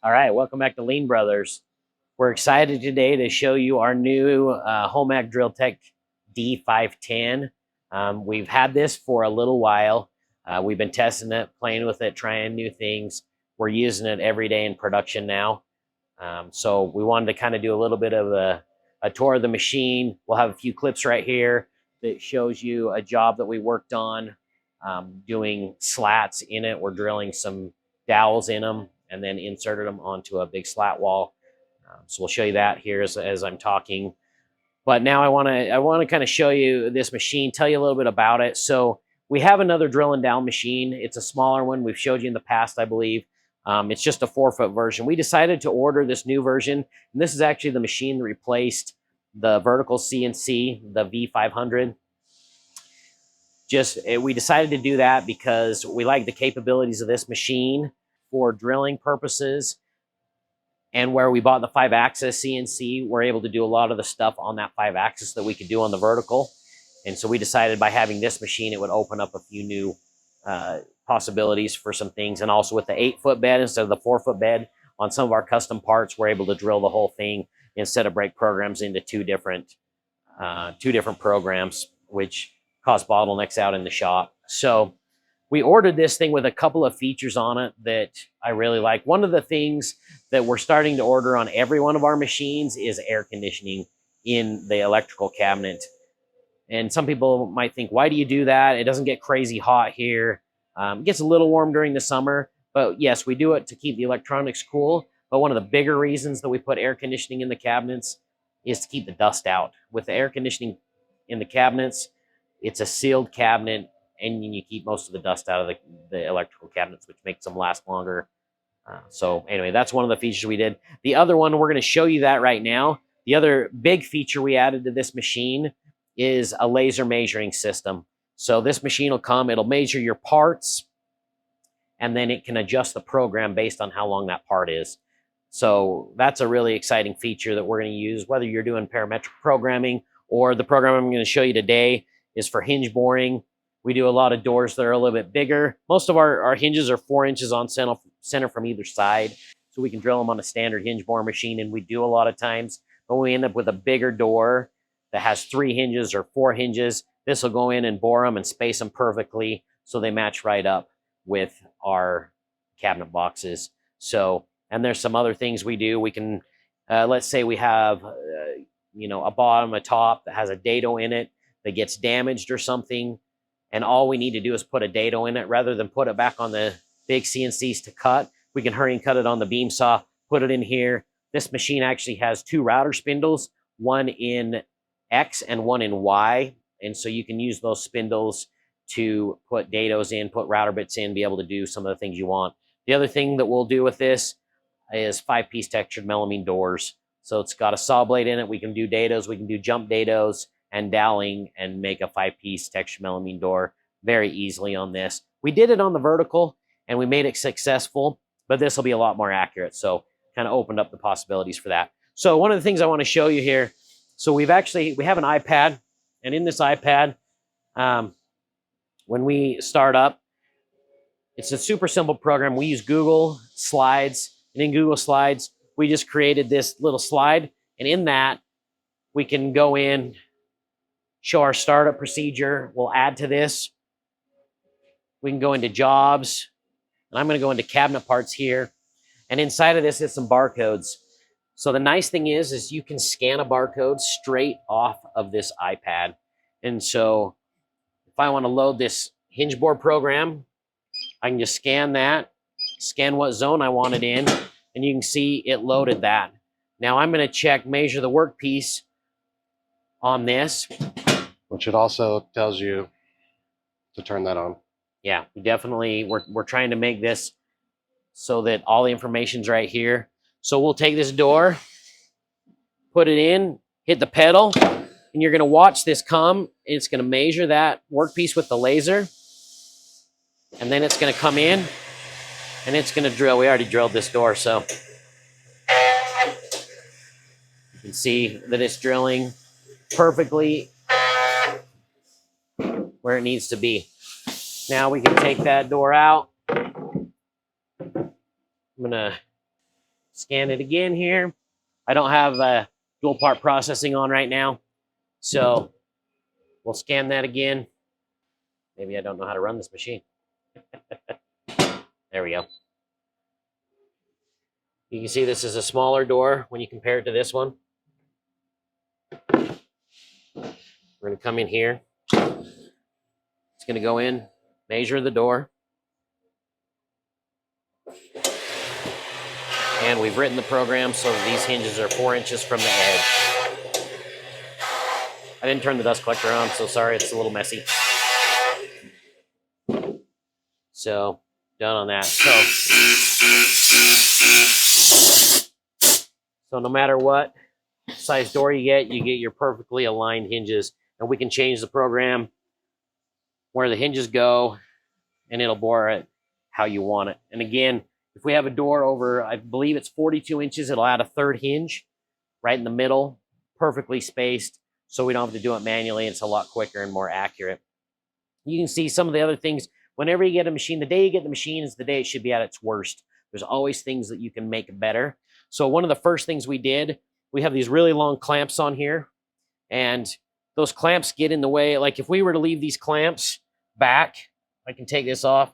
All right, welcome back to Lean Brothers. We're excited today to show you our new Homag Drillteq D-510. We've had this for a little while. We've been testing it, playing with it, trying new things. We're using it every day in production now. So we wanted to kind of do a little bit of a tour of the machine. We'll have a few clips right here that shows you a job that we worked on doing slats in it. We're drilling some dowels in them and then inserted them onto a big slat wall. So we'll show you that here as I'm talking. But now I want to kind of show you this machine, tell you a little bit about it. So we have another drill and down machine. It's a smaller one. We've showed you in the past, I believe. It's just a 4-foot version. We decided to order this new version, and this is actually the machine that replaced the vertical CNC, the V500. We decided to do that because we like the capabilities of this machine for drilling purposes. And where we bought the 5-axis CNC, we're able to do a lot of the stuff on that 5-axis that we could do on the vertical. And so we decided by having this machine, it would open up a few new possibilities for some things. And also with the 8-foot bed instead of the 4-foot bed on some of our custom parts, we're able to drill the whole thing instead of break programs into two different programs, which cause bottlenecks out in the shop. So we ordered this thing with a couple of features on it that I really like. One of the things that we're starting to order on every one of our machines is air conditioning in the electrical cabinet. And some people might think, why do you do that? It doesn't get crazy hot here. It gets a little warm during the summer, but yes, we do it to keep the electronics cool. But one of the bigger reasons that we put air conditioning in the cabinets is to keep the dust out. With the air conditioning in the cabinets, it's a sealed cabinet, and you keep most of the dust out of the electrical cabinets, which makes them last longer. So anyway, that's one of the features we did. The other one, we're going to show you that right now. The other big feature we added to this machine is a laser measuring system. So this machine will come, it'll measure your parts, and then it can adjust the program based on how long that part is. So that's a really exciting feature that we're going to use, whether you're doing parametric programming or the program I'm going to show you today is for hinge boring. We do a lot of doors that are a little bit bigger. Most of our hinges are 4 inches on center from either side, so we can drill them on a standard hinge bore machine, and we do a lot of times. But when we end up with a bigger door that has 3 hinges or 4 hinges, this will go in and bore them and space them perfectly so they match right up with our cabinet boxes. So, and there's some other things we do. We can, let's say we have, a bottom, a top that has a dado in it that gets damaged or something. And all we need to do is put a dado in it rather than put it back on the big CNCs to cut. We can hurry and cut it on the beam saw, put it in here. This machine actually has 2 router spindles, one in X and one in Y. And so you can use those spindles to put dados in, put router bits in, be able to do some of the things you want. The other thing that we'll do with this is 5-piece textured melamine doors. So it's got a saw blade in it. We can do dados, we can do jump dados and doweling and make a 5-piece textured melamine door very easily on this. We did it on the vertical and we made it successful, but this will be a lot more accurate. So kind of opened up the possibilities for that. So one of the things I want to show you here, so we have an iPad, and in this iPad, when we start up, it's a super simple program. We use Google Slides, and in Google Slides, we just created this little slide, and in that, we can go in, show our startup procedure. We'll add to this. We can go into jobs, and I'm going to go into cabinet parts here. And inside of this is some barcodes. So the nice thing is you can scan a barcode straight off of this iPad. And so if I want to load this hinge board program, I can just scan that, scan what zone I want it in, and you can see it loaded that. Now I'm going to measure the workpiece on this. Which it also tells you to turn that on. Yeah, we're trying to make this so that all the information's right here. So we'll take this door, put it in, hit the pedal, and you're going to watch this come, and it's going to measure that workpiece with the laser. And then it's going to come in, and it's going to drill. We already drilled this door, so you can see that it's drilling perfectly where it needs to be. Now we can take that door out. I'm going to scan it again here. I don't have dual part processing on right now, so we'll scan that again. Maybe I don't know how to run this machine. There we go. You can see this is a smaller door when you compare it to this one. We're going to come in here. It's going to go in, measure the door. And we've written the program so that these hinges are 4 inches from the edge. I didn't turn the dust collector on, so sorry, it's a little messy. So, done on that. So no matter what size door you get your perfectly aligned hinges. And we can change the program where the hinges go, and it'll bore it how you want it. And again, if we have a door over, I believe it's 42 inches, it'll add a third hinge right in the middle, perfectly spaced, so we don't have to do it manually. It's a lot quicker and more accurate. You can see some of the other things. Whenever you get a machine, the day you get the machine is the day it should be at its worst. There's always things that you can make better. So one of the first things we did, we have these really long clamps on here, and those clamps get in the way. Like if we were to leave these clamps back, I can take this off,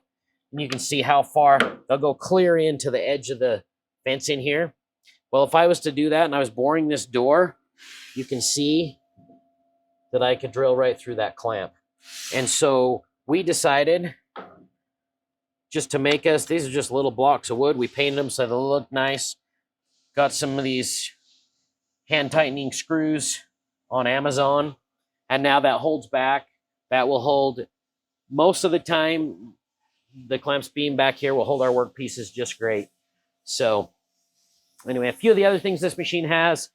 and you can see how far they'll go clear into the edge of the fence in here. Well, if I was to do that and I was boring this door, you can see that I could drill right through that clamp. And so we decided just to make us, these are just little blocks of wood. We painted them so they look nice. Got some of these hand tightening screws on Amazon. And now that holds back. That will hold, most of the time, the clamps being back here will hold our work pieces just great. So anyway, a few of the other things this machine has,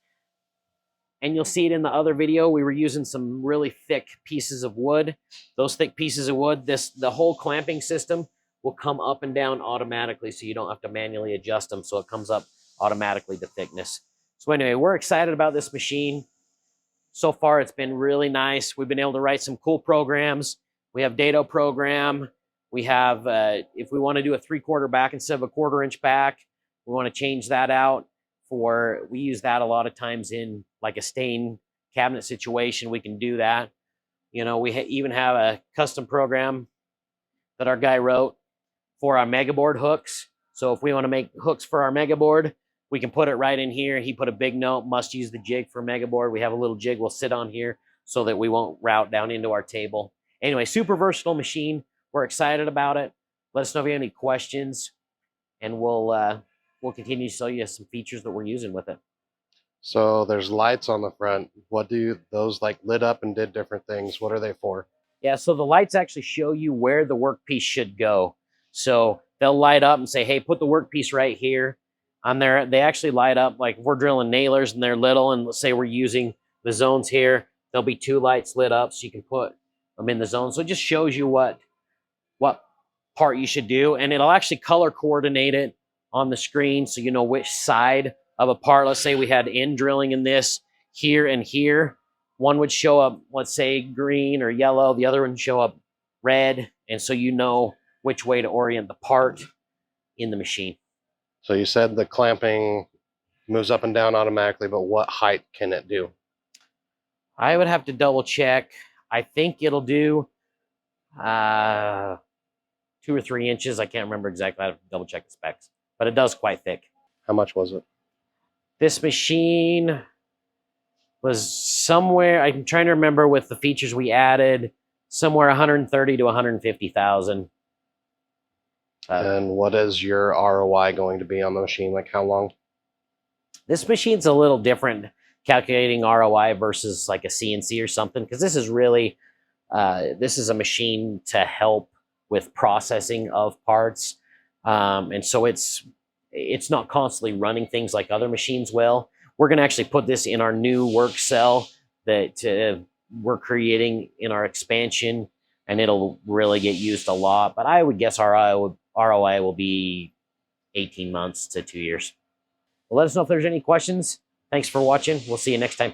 and you'll see it in the other video, we were using some really thick pieces of wood. Those thick pieces of wood, the whole clamping system will come up and down automatically, so you don't have to manually adjust them, so it comes up automatically to thickness. So anyway, we're excited about this machine. So far, it's been really nice. We've been able to write some cool programs. We have dado program. We have, if we want to do a 3/4 back instead of a 1/4 inch back, we want to change that out for, we use that a lot of times in like a stain cabinet situation. We can do that. You know, we even have a custom program that our guy wrote for our megaboard hooks. So if we want to make hooks for our megaboard, we can put it right in here. He put a big note, must use the jig for megaboard. We have a little jig we'll sit on here so that we won't route down into our table. Anyway, super versatile machine. We're excited about it. Let us know if you have any questions, and we'll continue to show you some features that we're using with it. So there's lights on the front. What do those like lit up and did different things? What are they for? Yeah, so the lights actually show you where the workpiece should go. So they'll light up and say, hey, put the workpiece right here. On there, they actually light up, like if we're drilling nailers and they're little, and let's say we're using the zones here, there'll be 2 lights lit up so you can put them in the zone. So it just shows you what part you should do, and it'll actually color coordinate it on the screen so you know which side of a part. Let's say we had end drilling in this here and here. One would show up, let's say, green or yellow. The other one would show up red, and so you know which way to orient the part in the machine. So you said the clamping moves up and down automatically, but what height can it do? I would have to double check. I think it'll do 2 or 3 inches. I can't remember exactly. I have to double check the specs, but it does quite thick. How much was it? This machine was somewhere, I'm trying to remember with the features we added, somewhere 130 to 150,000. And what is your ROI going to be on the machine? Like how long? This machine's a little different calculating ROI versus like a CNC or something, because this is really, this is a machine to help with processing of parts. And so it's not constantly running things like other machines will. We're going to actually put this in our new work cell that we're creating in our expansion, and it'll really get used a lot. But I would guess our ROI will be 18 months to 2 years. Well, let us know if there's any questions. Thanks for watching. We'll see you next time.